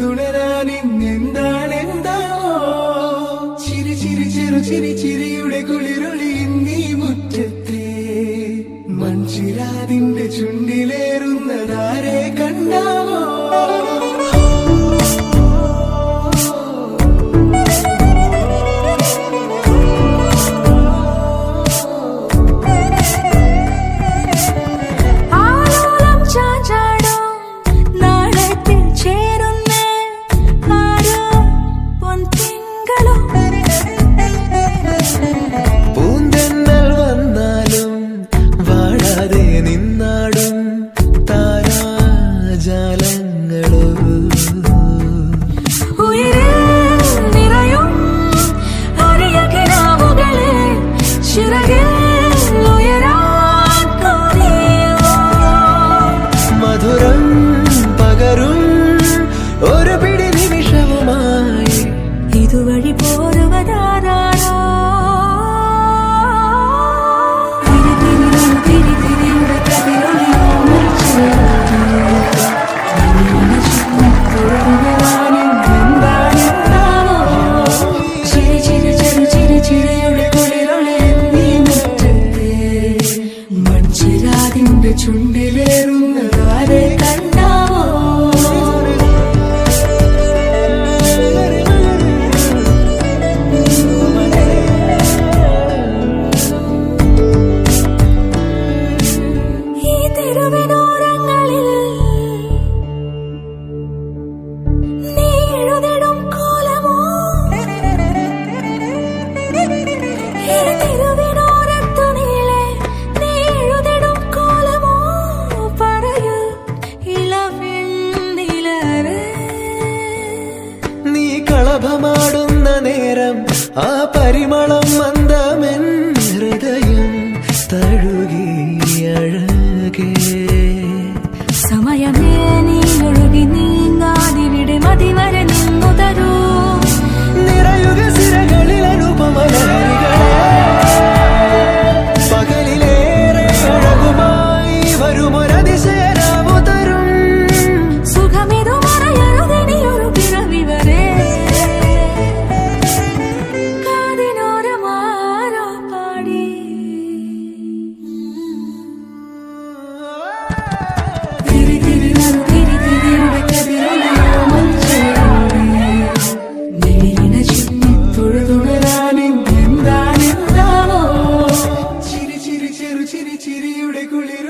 തൊഴുതുണരാനിന്നെന്താണെന്താണോ ചിരി ചിരി ചെറു ചിരി ചിരിയുടെ കുളിരൊളി നീ മുറ്റത്തെ മൺചിരാതിന്റെ ചുണ്ടിലേറുന്നതാരെ കണ്ടാവോ ഇതുവഴി പോരുവതാരോ ചിരി ചിരി ചെറു ചിരി ചിരിയുടെ കുളിരൊളി നീ മുറ്റത്തെ മൺചിരാതിന്റെ ചുണ്ടിലേറുന്നതാരെ കണ്ടാവോ കളഭമാടുന്ന നേരം ആ പരിമളം മന്ദമെൻ ഹൃദയം തഴുകി അഴകേ സമയമേ നീ ഒഴുകി നീങ്ങാതിവിടെ മതിവരെ നിന്നു തരൂ നിറയുക സിരകളിൽ അനുപമലരികളെ പകലിലേറെ അഴകുമായി വരുമൊരതിശയരാവു തരും സുഖമിതു മറയരുതെനിയൊരു പിറവി വരെ കാതിനോരമാരോ പാടി തിരി തിരി നറു തിരി തിരിയുടെ കതിരൊളിയോ മഞ്ചേരി നീരിന ചുറ്റി തൊഴുതുണരാനിന്നെന്താണെന്താണോ ചിരി ചിരി ചെറു ചിരി ചിരിയുടെ കുളിർ